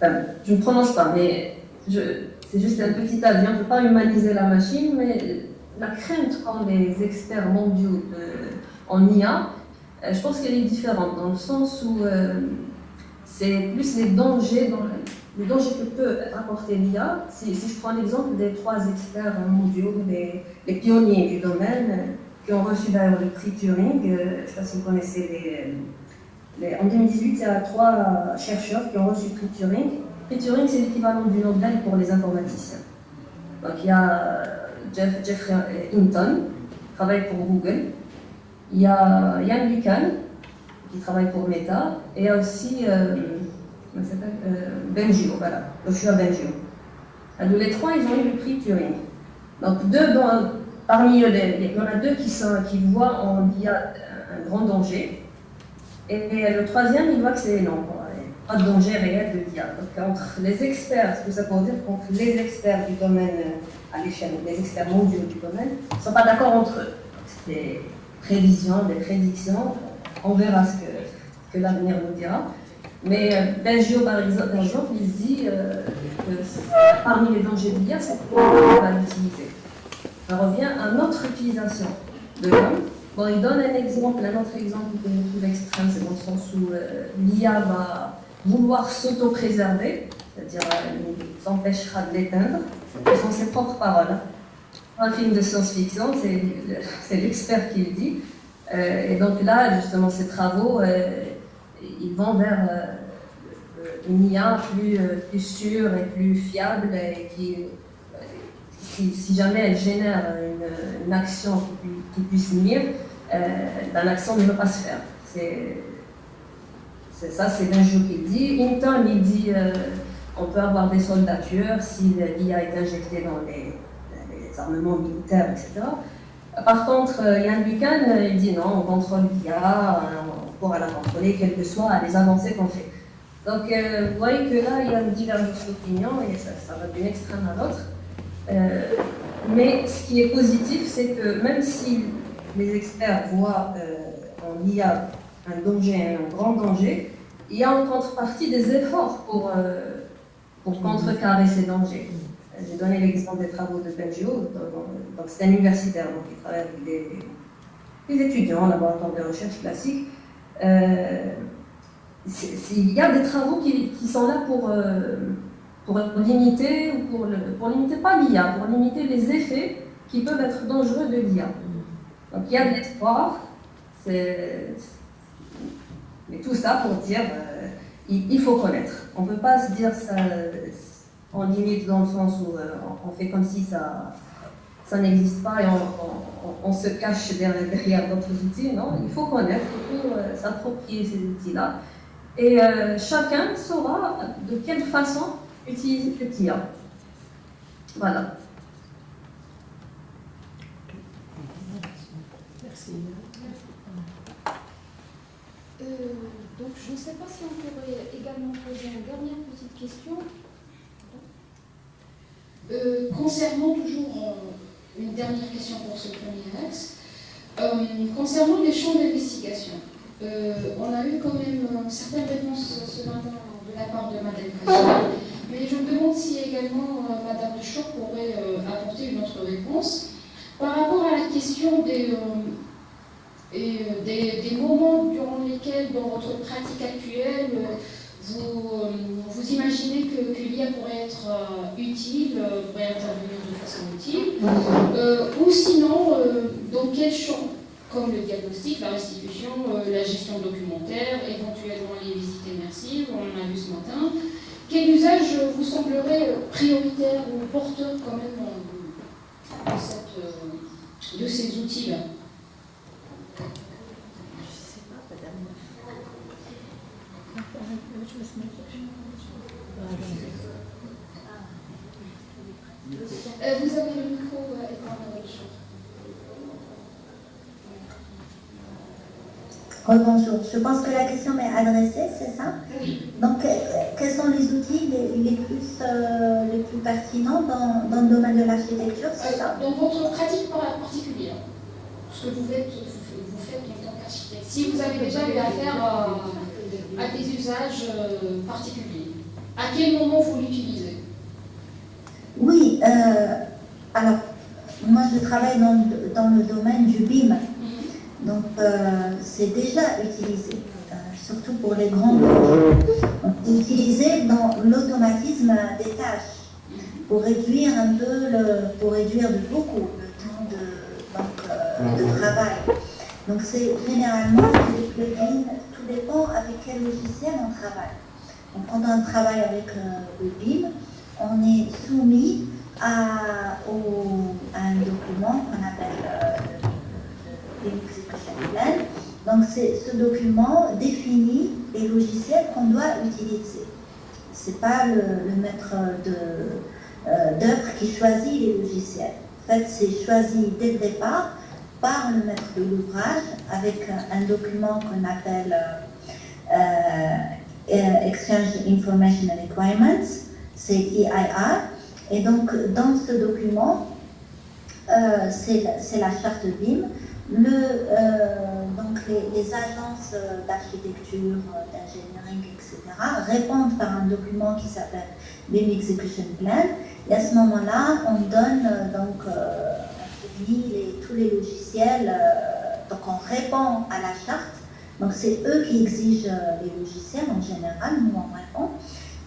Enfin, je ne prononce pas, mais c'est juste un petit avis. On ne peut pas humaniser la machine, mais la crainte qu'ont les experts mondiaux en IA, je pense qu'elle est différente, dans le sens où c'est plus les dangers que peut apporter l'IA. Si je prends l'exemple des 3 experts mondiaux, les pionniers du domaine, qui ont reçu d'ailleurs le prix Turing, je ne sais pas si vous connaissez en 2018, il y a 3 chercheurs qui ont reçu le prix Turing. Le prix Turing, c'est l'équivalent du Nobel pour les informaticiens. Donc il y a Jeffrey Hinton, qui travaille pour Google. Il y a Yann LeCun, qui travaille pour Meta. Et il y a aussi comment ça s'appelle Bengio, voilà, Joshua Bengio. Alors, les 3, ils ont eu le prix Turing. Donc parmi eux, il y en a 2 qui voient en IA un grand danger. Et le 3e, il voit que c'est non, pas de danger réel de l'IA. Donc entre les experts, ce que ça veut dire qu'entre les experts du domaine à l'échelle, les experts mondiaux du domaine, ils ne sont pas d'accord entre eux. C'est des prévisions, des prédictions, on verra ce que l'avenir nous dira. Mais Bengio, par exemple, il dit que parmi les dangers de l'IA, c'est qu'on va l'utiliser. On revient à notre utilisation de l'homme. Bon, il donne un autre exemple que je trouve extrême, c'est dans le sens où l'IA va vouloir s'auto-préserver, c'est-à-dire elle nous empêchera de l'éteindre. Ce sont ses propres paroles. Un film de science-fiction, c'est l'expert qui le dit. Et donc là, justement, ces travaux, ils vont vers une IA plus sûre et plus fiable, et si jamais elle génère une action qui puisse nuire, l'action ne va pas se faire. C'est ça, c'est Bengio qui le dit. Hinton, il dit on peut avoir des soldats tueurs si l'IA est injectée dans les armements militaires, etc. Par contre, Yann LeCun, il dit non, on contrôle l'IA, on pourra la contrôler, quelles que soient les avancées qu'on fait. Donc, vous voyez que là, il y a une divergence d'opinion et ça va d'une extrême à l'autre. Mais ce qui est positif, c'est que même si les experts voient en IA un danger, un grand danger, il y a en contrepartie des efforts pour contrecarrer ces dangers. J'ai donné l'exemple des travaux de Bengio, donc c'est un universitaire, donc il travaille avec des étudiants en laboratoire de recherche classique. Il y a des travaux qui sont là pour limiter, pour limiter pas l'IA, pour limiter les effets qui peuvent être dangereux de l'IA. Donc il y a de l'espoir, mais tout ça pour dire il faut connaître. On ne peut pas se dire ça, on limite dans le sens où on fait comme si ça n'existe pas et on se cache derrière d'autres outils. Non, il faut connaître, il faut s'approprier ces outils-là. Et chacun saura de quelle façon utiliser cette IA. Voilà. Merci. Donc, je ne sais pas si on pourrait également poser une dernière petite question. Concernant toujours une dernière question pour ce premier axe, concernant les champs d'investigation, on a eu quand même certaines réponses ce matin de la part de Madame Kachina, mais je me demande si également Madame de Choc pourrait apporter une autre réponse par rapport à la question des moments durant lesquels, dans votre pratique actuelle, vous imaginez que l'IA pourrait être utile, pourrait intervenir de façon utile, ou sinon, dans quel champ, comme le diagnostic, la restitution, la gestion documentaire, éventuellement les visites immersives, on en a vu ce matin, quel usage vous semblerait prioritaire ou porteur quand même de ces outils-là? Vous avez le micro éteint, Bonjour, je pense que la question m'est adressée, c'est ça? Oui. Donc, quels sont les outils les plus pertinents dans le domaine de l'architecture, c'est ça? Dans votre pratique particulière, ce que vous faites en tant qu'architecte, si vous avez déjà eu affaire à des usages particuliers. À quel moment vous l'utilisez? Oui, alors moi je travaille dans le domaine du BIM, donc c'est déjà utilisé, surtout pour les grands projets. Donc, utilisé dans l'automatisme des tâches pour réduire pour réduire de beaucoup le temps de travail. Donc c'est généralement des plugins, tout dépend avec quel logiciel on travaille. Donc quand on travaille avec le BIM, on est soumis à un document qu'on appelle le BIM Execution Plan. Donc ce document définit les logiciels qu'on doit utiliser. Ce n'est pas le maître d'œuvre qui choisit les logiciels. En fait, c'est choisi dès le départ par le maître de l'ouvrage avec un document qu'on appelle Exchange Information and Requirements, c'est EIR. Et donc, dans ce document, c'est la charte BIM. Donc, les agences d'architecture, d'engineering, etc. répondent par un document qui s'appelle BIM Execution Plan. Et à ce moment-là, on donne on fournit tous les logiciels. Donc, on répond à la charte. Donc, c'est eux qui exigent les logiciels en général. Nous, on répond.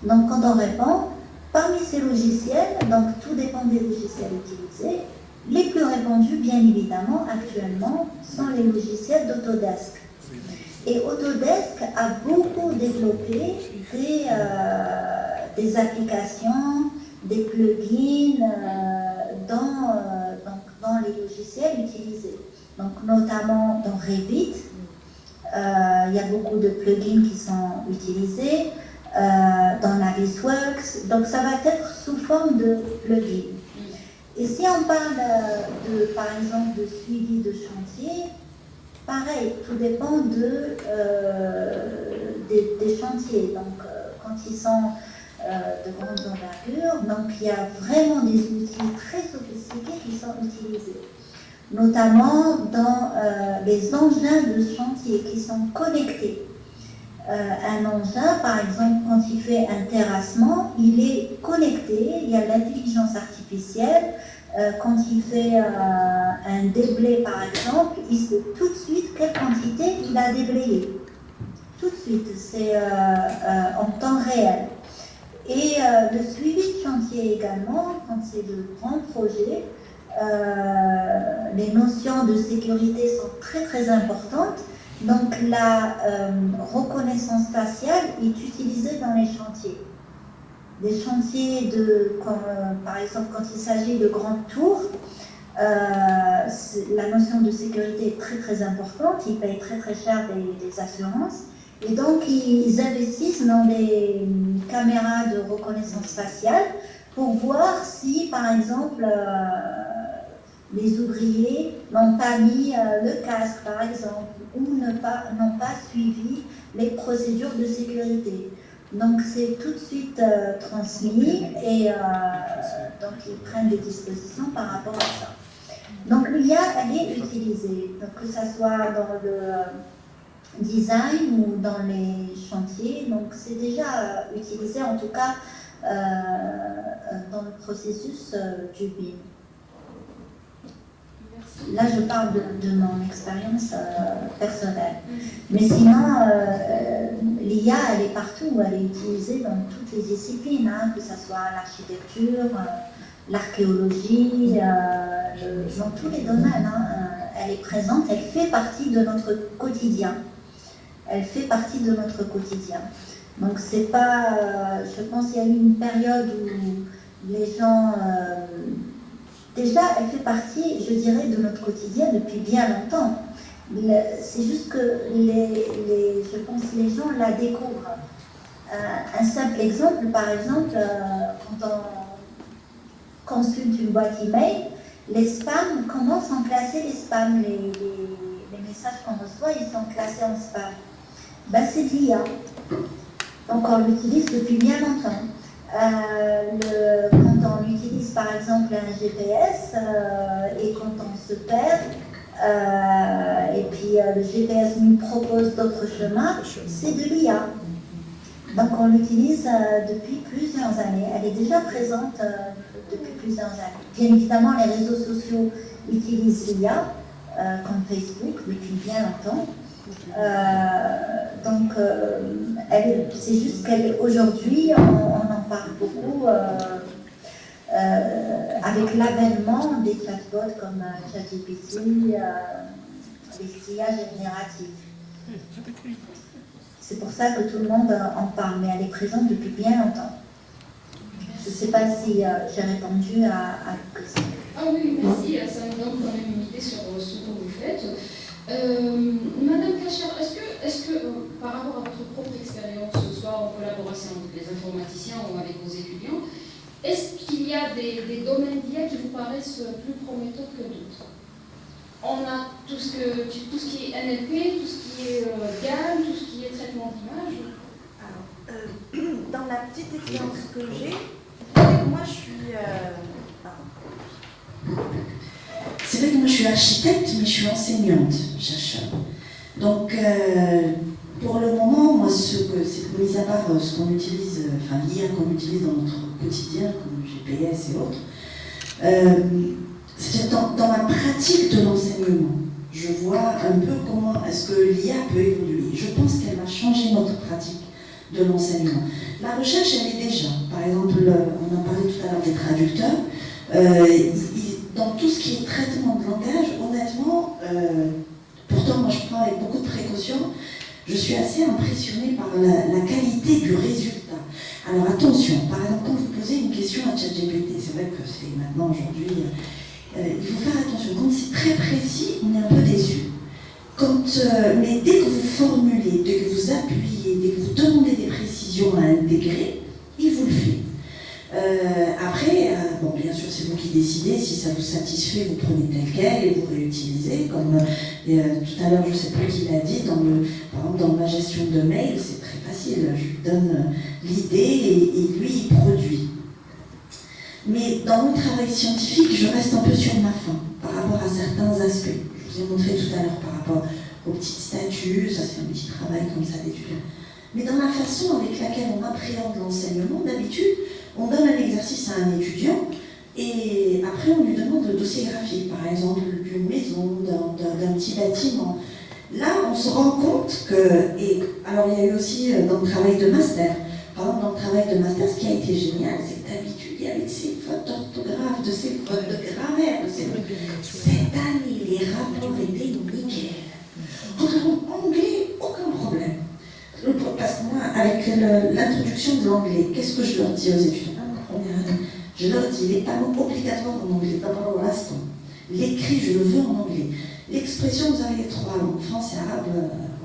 Donc, quand on répond, parmi ces logiciels, donc tout dépend des logiciels utilisés. Les plus répandus, bien évidemment, actuellement, sont les logiciels d'Autodesk. Et Autodesk a beaucoup développé des applications, des plugins dans les logiciels utilisés. Donc, notamment dans Revit, il y a beaucoup de plugins qui sont utilisés. Dans Navisworks, donc ça va être sous forme de plugins. Et si on parle par exemple de suivi de chantier, pareil, tout dépend des chantiers. Donc quand ils sont de grande envergure, donc il y a vraiment des outils très sophistiqués qui sont utilisés, notamment dans les engins de chantier qui sont connectés. Un engin, par exemple, quand il fait un terrassement, il est connecté, il y a l'intelligence artificielle. Quand il fait un déblai, par exemple, il sait tout de suite quelle quantité il a déblayé. Tout de suite, c'est en temps réel. Et le suivi de chantier également, quand c'est de grands projets, les notions de sécurité sont très très importantes. Donc la reconnaissance faciale est utilisée dans les chantiers. Des chantiers par exemple quand il s'agit de grandes tours, la notion de sécurité est très très importante, ils payent très très cher des assurances et donc ils investissent dans des caméras de reconnaissance faciale pour voir si par exemple les ouvriers n'ont pas mis le casque, par exemple, ou n'ont pas suivi les procédures de sécurité. Donc, c'est tout de suite transmis et donc ils prennent des dispositions par rapport à ça. Donc, l'IA, elle est utilisée, donc, que ce soit dans le design ou dans les chantiers. Donc, c'est déjà utilisé, en tout cas, dans le processus du BIM. Là, je parle de mon expérience personnelle. Mais sinon, l'IA, elle est partout, elle est utilisée dans toutes les disciplines, que ce soit l'architecture, l'archéologie, dans tous les domaines. Elle est présente, elle fait partie de notre quotidien. Elle fait partie de notre quotidien. Donc, c'est pas. Je pense qu'il y a eu une période où les gens. Déjà, elle fait partie, je dirais, de notre quotidien depuis bien longtemps. C'est juste que je pense que les gens la découvrent. Un simple exemple, par exemple, quand on consulte une boîte email, les spams, comment sont classés les spams, les messages qu'on reçoit, ils sont classés en spam. Ben, c'est de l'IA. Donc on l'utilise depuis bien longtemps. Quand on utilise par exemple un GPS et quand on se perd et puis le GPS nous propose d'autres chemins, c'est de l'IA. Donc on l'utilise depuis plusieurs années. Elle est déjà présente depuis plusieurs années. Bien évidemment, les réseaux sociaux utilisent l'IA, comme Facebook, depuis bien longtemps. C'est juste qu'aujourd'hui, on en parle beaucoup avec l'avènement des chatbots comme ChatGPT, les IA génératives. C'est pour ça que tout le monde en parle, mais elle est présente depuis bien longtemps. Je ne sais pas si j'ai répondu à la question. Ah oui, merci. Ça me donne quand même une idée sur ce que vous faites. Madame Kacher, est-ce que par rapport à votre propre expérience, soit en collaboration avec les informaticiens ou avec vos étudiants, est-ce qu'il y a des domaines d'IA qui vous paraissent plus prometteurs que d'autres? On a tout ce qui est NLP, tout ce qui est GAN, tout ce qui est traitement d'image. Alors, dans la petite expérience que j'ai, moi je suis... C'est vrai que moi je suis architecte, mais je suis enseignante, chercheur. Donc, pour le moment, moi, mis à part ce qu'on utilise, enfin l'IA qu'on utilise dans notre quotidien, comme le GPS et autres, c'est-à-dire dans la pratique de l'enseignement, je vois un peu comment est-ce que l'IA peut évoluer. Je pense qu'elle va changer notre pratique de l'enseignement. La recherche, elle est déjà. Par exemple, on a parlé tout à l'heure des traducteurs. Dans tout ce qui est traitement de langage, honnêtement, pourtant moi je prends avec beaucoup de précautions, je suis assez impressionnée par la qualité du résultat. Alors attention, par exemple, quand vous posez une question à ChatGPT, c'est vrai que c'est maintenant aujourd'hui, il faut faire attention. Quand c'est très précis, on est un peu déçu. Mais dès que vous formulez, dès que vous appuyez, dès que vous demandez des précisions à intégrer, il vous le fait. Après, bon, bien sûr, c'est vous qui décidez. Si ça vous satisfait, vous prenez tel quel et vous réutilisez. Comme tout à l'heure, je ne sais plus qui l'a dit, par exemple, dans ma gestion de mail, c'est très facile. Je lui donne l'idée et lui, il produit. Mais dans mon travail scientifique, je reste un peu sur ma faim par rapport à certains aspects. Je vous ai montré tout à l'heure par rapport aux petites statuts, ça c'est un petit travail comme ça d'étudiant. Mais dans la façon avec laquelle on appréhende l'enseignement, d'habitude, on donne un exercice à un étudiant et après on lui demande le dossier graphique, par exemple d'une maison, d'un petit bâtiment. Là, on se rend compte que, alors il y a eu aussi dans le travail de master, par exemple dans le travail de master, ce qui a été génial, c'est que d'habitude il y avait de ces fautes d'orthographe, de ces fautes de grammaire, cette année les rapports étaient nickel. En anglais, aucun problème. Parce que moi, avec l'introduction de l'anglais, qu'est-ce que je leur dis aux étudiants? Première année, je leur dis les panneaux obligatoires en anglais, d'abord au l'instant. L'écrit, je le veux en anglais. L'expression, vous avez les trois langues, français, arabe,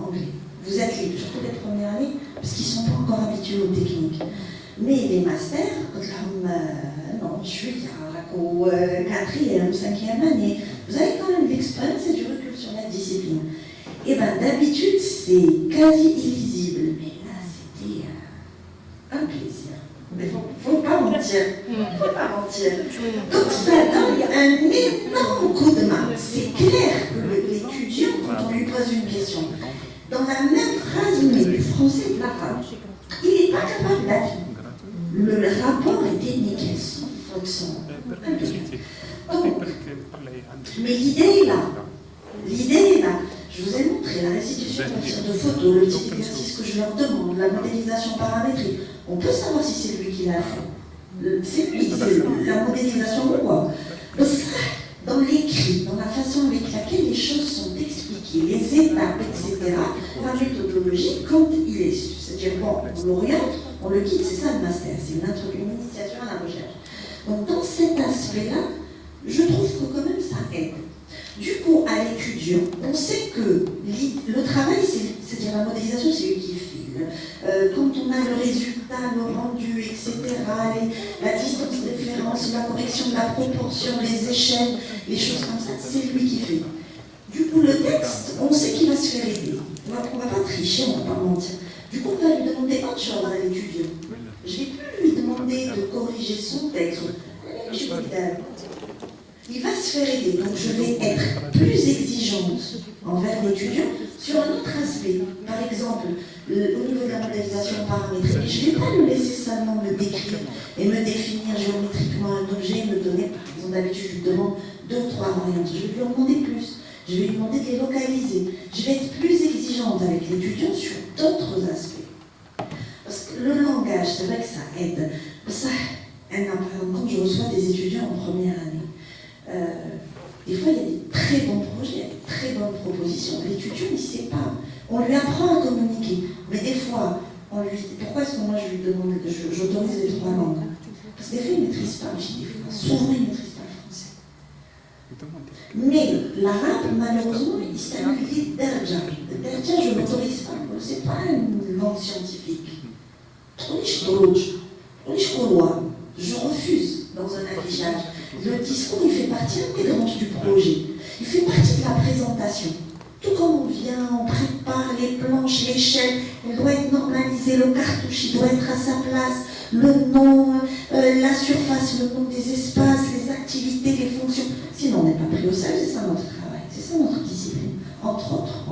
anglais. Vous êtes libres, surtout les premières années, parce qu'ils ne sont pas encore habitués aux techniques. Mais les masters, non, je suis au 4e, 5e année, vous avez quand même de l'expérience et du recul sur la discipline. Et bien d'habitude, c'est quasi illisible, mais là, c'était un plaisir. Mais faut pas mentir. Faut pas mentir. Donc ça donne un énorme coup de main. C'est clair que l'étudiant, quand on lui pose une question, dans la même phrase, mais du français et de l'arabe, il n'est pas capable d'avis. Le rapport était nickel, sans faute, sans impeccable. Donc, mais l'idée est là. L'idée est là. Je vous ai montré la restitution à partir de photos, le petit exercice que je leur demande, la modélisation paramétrique. On peut savoir si c'est lui qui l'a fait. C'est lui, c'est la modélisation ou quoi. Dans l'écrit, dans la façon avec laquelle les choses sont expliquées, les étapes, etc., la méthodologie, quand il est, c'est-à-dire bon, on l'oriente, on le guide, c'est ça le master, c'est une initiation à la recherche. Donc dans cet aspect-là, je trouve que quand même ça aide. Du coup, à l'étudiant, on sait que le travail, c'est-à-dire la modélisation, c'est lui qui fait. Quand on a le résultat, le rendu, etc., la distance de référence, la correction de la proportion, les échelles, les choses comme ça, c'est lui qui fait. Du coup, le texte, on sait qu'il va se faire aider. On ne va pas tricher, on ne va pas mentir. Du coup, on va lui demander autre chose à l'étudiant. Je ne vais plus lui demander de corriger son texte. Il va se faire aider, donc je vais être plus exigeante envers l'étudiant sur un autre aspect. Par exemple, au niveau de la modélisation paramétrique, je ne vais pas me laisser seulement me décrire et me définir géométriquement un objet, me donner, par exemple, d'habitude, je lui demande 2 ou 3 variantes. Je vais lui en demander plus. Je vais lui demander de les localiser. Je vais être plus exigeante avec l'étudiant sur d'autres aspects. Parce que le langage, c'est vrai que ça aide. Ça, par exemple, quand je reçois des étudiants en première année, des fois, il y a des très bons projets, des très bonnes propositions. L'étudiant, il ne sait pas. On lui apprend à communiquer. Mais des fois, on lui dit, pourquoi est-ce que moi je lui demande, j'autorise les 3 langues? Parce que des fois, il ne maîtrise pas, souvent, il ne maîtrise pas le français. Mais l'arabe, malheureusement, il s'appelle Derja. Derja, je ne l'autorise pas, ce n'est pas une langue scientifique. Je refuse dans un affichage. Le discours, il fait partie intégrante du projet. Il fait partie de la présentation. Tout comme on vient, on prépare les planches, l'échelle, elle doit être normalisée, le cartouche, il doit être à sa place, le nom, la surface, le nom des espaces, les activités, les fonctions. Sinon, on n'est pas pris au sérieux, c'est ça notre travail, c'est ça notre discipline, entre autres.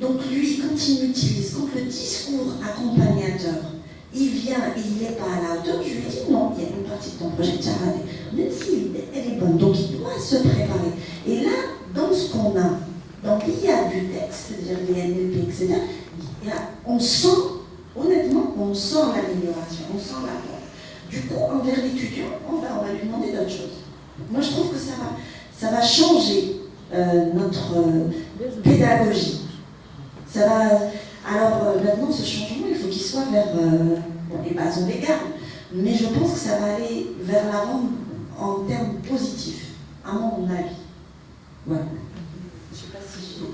Donc lui, quand il m'utilise, quand le discours accompagnateur, il vient et il n'est pas à la hauteur, je lui dis non, il y a une partie de ton projet que tu as raté, même si elle est bonne, donc il doit se préparer. Et là, dans ce qu'on a, donc il y a du texte, c'est-à-dire les NLP, etc. On sent, honnêtement, on sent l'amélioration, on sent l'apport. Du coup, envers l'étudiant, on va lui demander d'autres choses. Moi, je trouve que ça va changer notre pédagogie. Ça va. Alors maintenant, ce changement, il faut qu'il soit vers les bases légales, mais je pense que ça va aller vers l'avant en termes positifs, à mon avis. Voilà. Je ne sais pas si j'ai...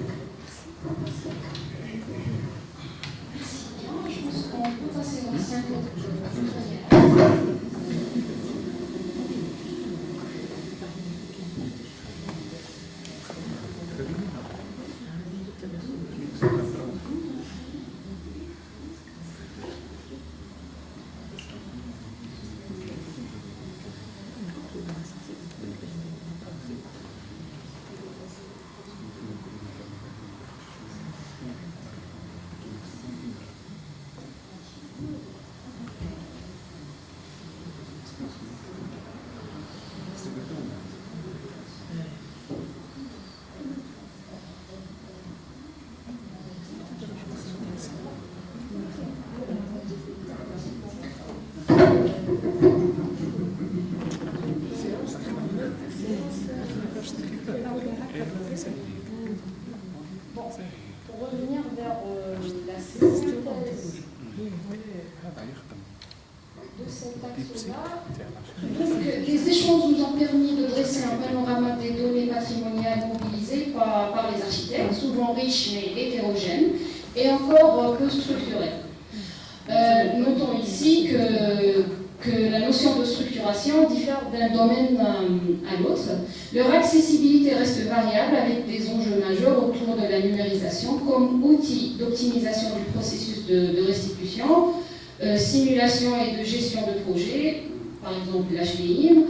Merci bien. Je pense qu'on peut passer au 5 minutes. Bon, pour revenir vers la synthèse de cet axe-là, donc les échanges nous ont permis de dresser un panorama des données patrimoniales mobilisées par les architectes, souvent riches mais hétérogènes, et encore peu structurés. Notons ici que la notion de structuration diffère d'un domaine à l'autre. Leur accessibilité reste variable avec des enjeux majeurs autour de la numérisation comme outil d'optimisation du processus de restitution, simulation et de gestion de projet, par exemple l'HBIM,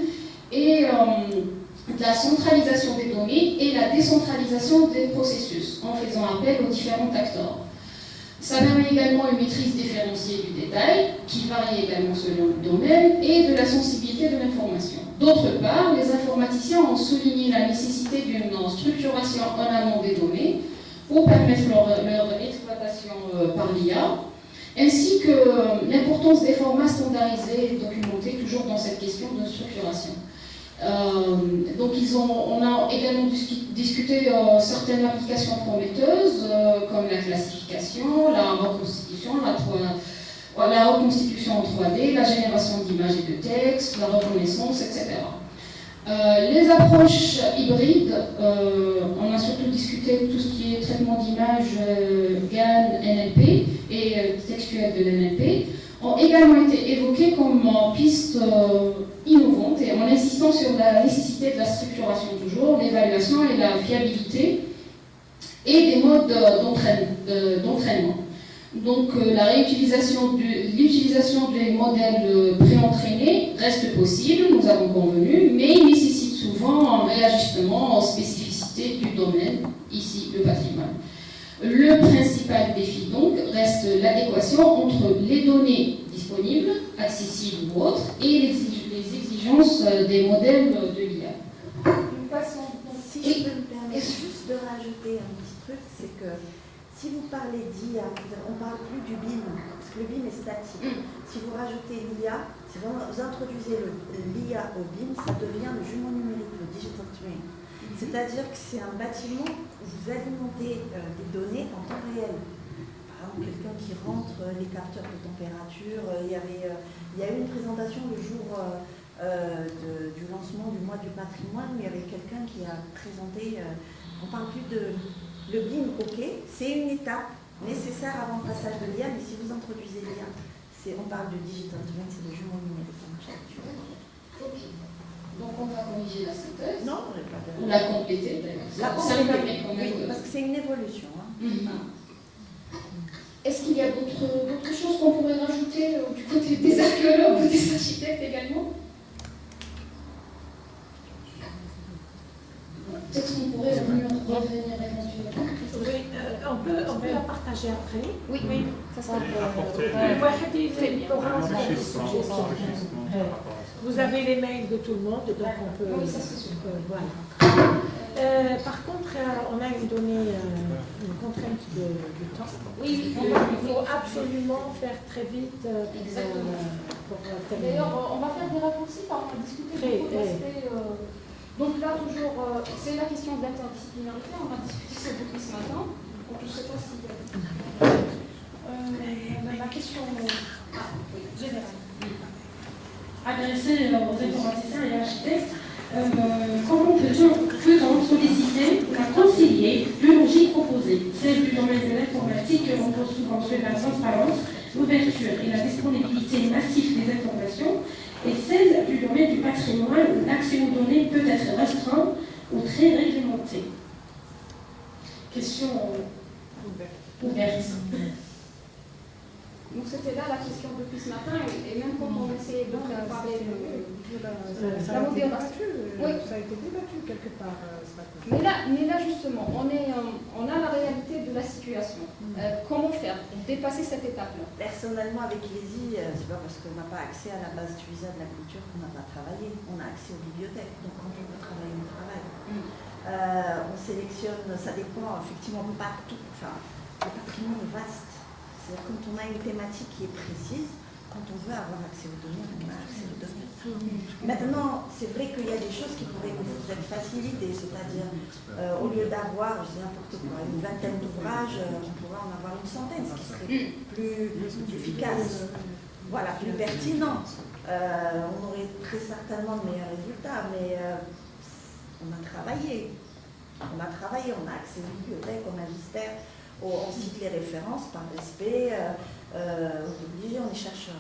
et de la centralisation des données et la décentralisation des processus en faisant appel aux différents acteurs. Ça permet également une maîtrise différenciée du détail, qui varie également selon le domaine, et de la sensibilité de l'information. D'autre part, les informaticiens ont souligné la nécessité d'une structuration en amont des données pour permettre leur exploitation par l'IA, ainsi que l'importance des formats standardisés et documentés toujours dans cette question de structuration. Donc on a également discuté certaines applications prometteuses comme la classification, la reconstitution, la reconstitution en 3D, la génération d'images et de textes, la reconnaissance, etc. Les approches hybrides, on a surtout discuté tout ce qui est traitement d'images GAN, NLP et textuel de l'NLP, ont également été évoquées comme pistes innovantes et en insistant sur la nécessité de la structuration toujours, l'évaluation et la viabilité et des modes d'entraînement. Donc l'utilisation des modèles préentraînés reste possible, nous avons convenu, mais il nécessite souvent un réajustement aux spécificités du domaine, ici le patrimoine. Le principal défi donc reste l'adéquation entre les données disponibles, accessibles ou autres, et les exigences des modèles de l'IA. Si je peux me permettre juste de rajouter un petit truc, c'est que si vous parlez d'IA, on ne parle plus du BIM, parce que le BIM est statique. Si vous rajoutez l'IA, si vous introduisez l'IA au BIM, ça devient le jumeau numérique, le digital twin. C'est-à-dire que c'est un bâtiment où vous alimentez des données en temps réel. Par exemple, quelqu'un qui rentre les capteurs de température. Il y a eu une présentation le jour du lancement du mois du patrimoine, où il y avait quelqu'un qui a présenté, on ne parle plus de le BIM, ok, c'est une étape nécessaire avant le passage de l'IA, mais si vous introduisez l'IA, on parle de digital twin, c'est le jumeau numérique. Ok. Donc on va corriger la synthèse. Non, on n'a pas de... On l'a complétée d'ailleurs. La Ça me compléter, permet quand même oui, de- parce que c'est une évolution. Hein. Est-ce qu'il y a d'autres choses qu'on pourrait rajouter du côté des archéologues ou des architectes également? Peut-être qu'on pourrait revenir éventuellement. Oui, on peut la partager après. Oui, ça sera Vous avez les mails de tout le monde, donc on peut. Oui, ça c'est sûr. Voilà. Par contre, on a donné une contrainte de temps. Oui, Il faut absolument faire très vite Exactement. pour terminer. D'ailleurs, on va faire des raccourcis, on va discuter beaucoup d'aspects. Donc là, toujours, c'est la question de l'interdisciplinarité. On va discuter ça depuis ce matin. Donc je ne sais pas si... la question générale. Adressée aux informaticiens et architectes, comment peut-on solliciter ou concilier deux logiques opposées, celle du domaine de l'informatique que l'on pose souvent sur la transparence, l'ouverture et la disponibilité massive des informations, et celle du domaine du patrimoine où l'accès aux données peut être restreint ou très réglementé. Question ouverte. Donc c'était là la question depuis ce matin, et même quand on essayait de parler de la modération. Oui. Ça a été débattu quelque part ce matin. Mais là justement, on a la réalité de la situation. Comment faire pour dépasser cette étape-là? Personnellement, avec l'ESI, c'est pas parce qu'on n'a pas accès à la base Tuisa de la culture qu'on n'a pas travaillé. On a accès aux bibliothèques, donc quand on veut travailler, on travaille. On sélectionne, ça dépend effectivement pas tout. Enfin, le patrimoine est vaste. C'est-à-dire quand on a une thématique qui est précise, quand on veut avoir accès aux données, on a accès aux données. Maintenant, c'est vrai qu'il y a des choses qui pourraient nous être facilitées, c'est-à-dire au lieu d'avoir, je dis n'importe quoi, une vingtaine d'ouvrages, on pourrait en avoir une centaine, ce qui serait plus efficace, voilà, plus pertinent. On aurait très certainement de meilleurs résultats, mais on a travaillé, on a accès aux bibliothèques, au magistère. On cite les références par respect, on est obligé, on est chercheur.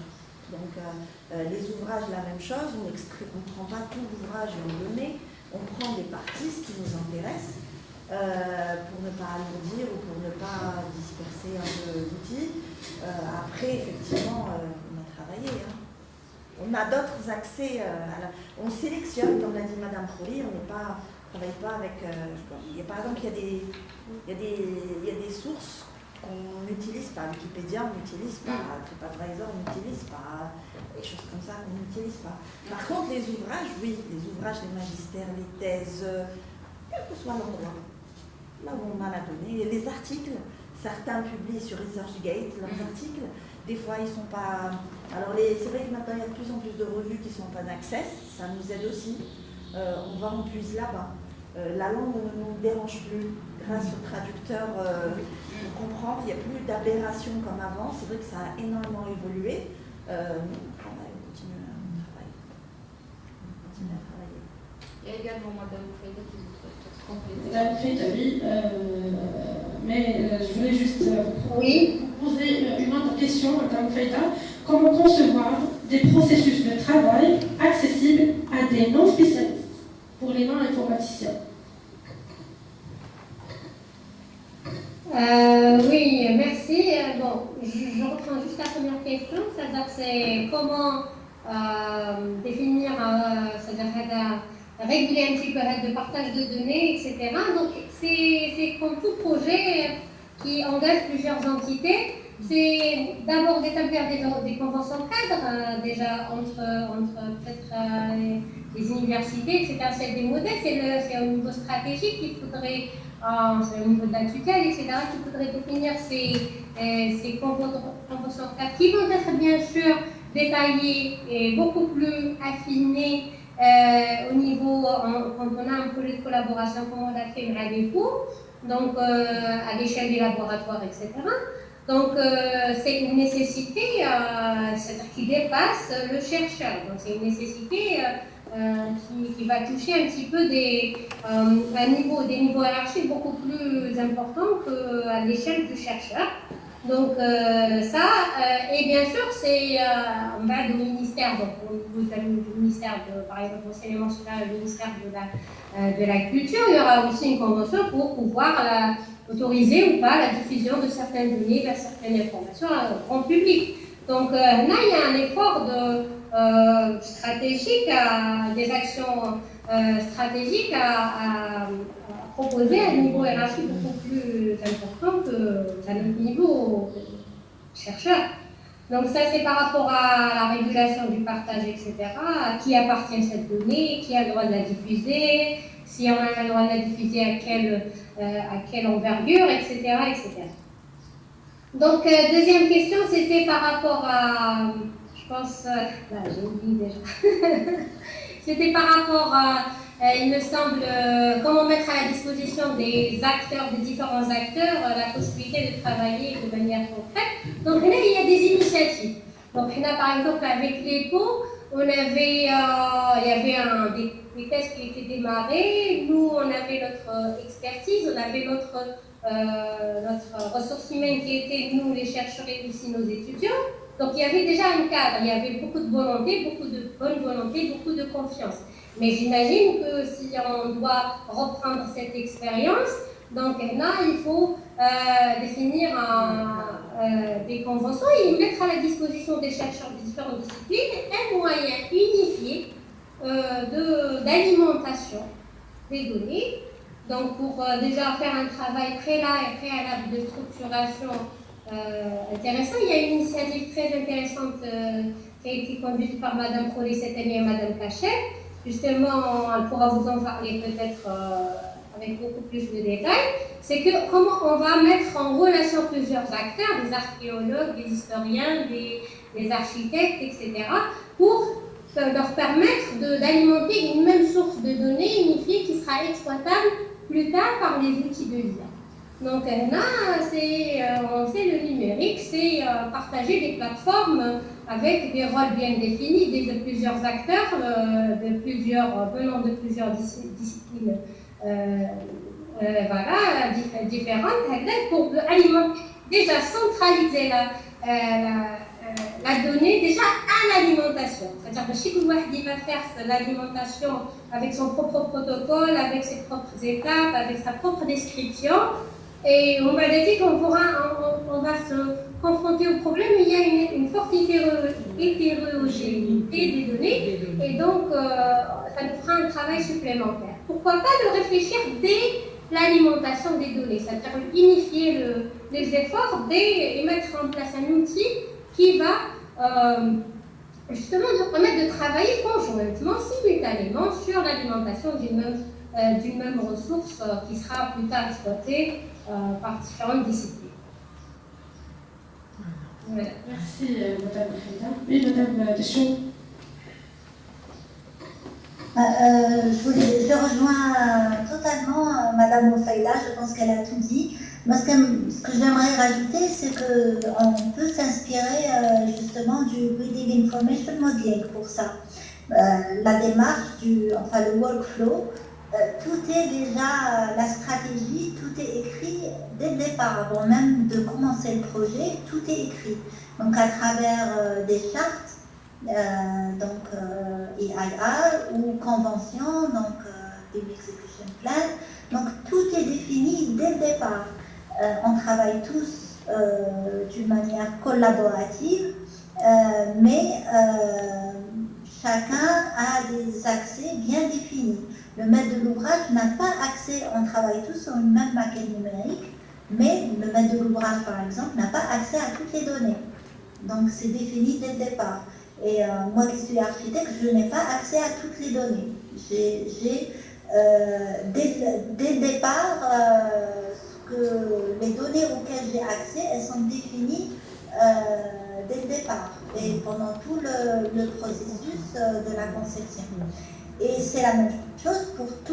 Donc les ouvrages, la même chose, on ne prend pas tout l'ouvrage et on le met, on prend des parties, ce qui nous intéresse, pour ne pas alourdir ou pour ne pas disperser un peu l'outil. Après, effectivement, on a travaillé. Hein. On a d'autres accès, on sélectionne, comme l'a dit Madame Crowley, on ne travaille pas avec... par exemple, il y a des sources qu'on n'utilise pas. Wikipédia, on n'utilise pas. TripAdvisor, on n'utilise pas. Des choses comme ça qu'on n'utilise pas. Par contre, les ouvrages, oui. Les ouvrages, les magistères, les thèses, quel que soit l'endroit. Là où on a la donnée. Les articles, certains publient sur ResearchGate leurs articles. Des fois, ils ne sont pas... Alors, c'est vrai que maintenant, il y a de plus en plus de revues qui sont open access. Ça nous aide aussi. On va en puise là-bas. La langue ne nous dérange plus. Grâce au traducteur, on comprend qu'il n'y a plus d'aberration comme avant. C'est vrai que ça a énormément évolué. On continue à travailler. Il y a également Madame Fayda qui voudrait peut-être compléter. Madame Fayda, oui, mais je voulais juste vous poser une autre question, Madame Fayda. Comment concevoir des processus de travail accessibles à des non-spécialistes, pour les non-informaticiens? Oui, merci. Bon, je reprends juste la première question, c'est-à-dire c'est comment définir, c'est-à-dire réguler un petit peu le partage de données, etc. Donc c'est comme tout projet, qui engage plusieurs entités. C'est d'abord d'établir des conventions cadres, déjà entre peut-être les universités, etc. C'est des modèles, c'est au niveau stratégique qu'il faudrait, c'est au niveau de la tutelle, etc., qu'il faudrait définir ces conventions cadres qui vont être bien sûr détaillées et beaucoup plus affinées au niveau, quand on a un projet de collaboration, comme on l'a fait avec vous, donc à l'échelle des laboratoires, etc. Donc c'est une nécessité c'est-à-dire qui dépasse le chercheur. Donc c'est une nécessité qui va toucher un petit peu des niveaux hiérarchiques beaucoup plus importants qu'à l'échelle du chercheur. Donc et bien sûr c'est on va au ministère, donc au niveau du ministère par exemple l'enseignement supérieur, le ministère de la culture, il y aura aussi une convention pour pouvoir autoriser ou pas la diffusion de certaines données vers certaines informations au grand public. Donc là il y a un effort stratégique, des actions stratégiques à proposer à un niveau hiérarchique beaucoup plus important qu'à notre niveau chercheur. Donc ça c'est par rapport à la régulation du partage, etc. À qui appartient cette donnée, qui a le droit de la diffuser, si on a le droit de la diffuser à quelle envergure, etc., etc. Donc deuxième question, c'était par rapport à, je pense, là j'ai oublié déjà. C'était par rapport à, il me semble, comment mettre à la disposition des acteurs, des différents acteurs, la possibilité de travailler de manière concrète. Donc là, il y a des initiatives. Donc là, par exemple, avec l'EPO, on avait, il y avait des tests qui étaient démarrés. Nous, on avait notre expertise, on avait notre ressource humaine qui était, nous, les chercheurs et aussi nos étudiants. Donc il y avait déjà un cadre, il y avait beaucoup de volonté, beaucoup de bonne volonté, beaucoup de confiance. Mais j'imagine que si on doit reprendre cette expérience, donc là, il faut définir des conventions et mettre à la disposition des chercheurs de différentes disciplines un moyen unifié d'alimentation des données. Donc pour déjà faire un travail préalable de structuration intéressant, il y a une initiative très intéressante qui a été conduite par Madame Crowley cette année et Madame Cachet. Justement, elle pourra vous en parler peut-être avec beaucoup plus de détails. C'est que comment on va mettre en relation plusieurs acteurs, des archéologues, des historiens, des architectes, etc., pour leur permettre d'alimenter une même source de données unifiée qui sera exploitable plus tard par les outils de l'IA. Donc là, on sait le numérique, c'est partager des plateformes avec des rôles bien définis de plusieurs acteurs, venant de plusieurs disciplines différentes, pour alimenter, déjà centraliser la donnée déjà à l'alimentation. C'est-à-dire que chaque ouahdi va faire l'alimentation avec son propre protocole, avec ses propres étapes, avec sa propre description. Et on va dire qu'on va se confronter au problème, il y a une forte hétérogénéité des données, et donc ça nous fera un travail supplémentaire. Pourquoi pas de réfléchir dès l'alimentation des données, c'est-à-dire unifier les efforts et mettre en place un outil qui va justement nous permettre de travailler conjointement, simultanément sur l'alimentation d'une même ressource qui sera plus tard exploitée par différentes disciplines. Voilà. Merci, Madame Frida. Oui, Madame, question. Je rejoins totalement Madame Mofaïda, je pense qu'elle a tout dit. Moi, ce que j'aimerais rajouter, c'est qu'on peut s'inspirer justement du Breeding Information Modeling pour ça. La démarche, le workflow, tout est déjà, la stratégie, tout est écrit dès le départ, avant même de commencer le projet, tout est écrit. Donc à travers des chartes, EIR ou conventions, donc Team Execution Plan, donc tout est défini dès le départ. On travaille tous d'une manière collaborative, mais chacun a des accès bien définis. Le maître de l'ouvrage n'a pas accès, on travaille tous sur une même maquette numérique, Mais le maître de l'ouvrage, par exemple, n'a pas accès à toutes les données. Donc c'est défini dès le départ. Et moi qui suis architecte, je n'ai pas accès à toutes les données. Dès le départ, les données auxquelles j'ai accès, elles sont définies dès le départ et pendant tout le processus de la conception. Et c'est la même chose pour tout.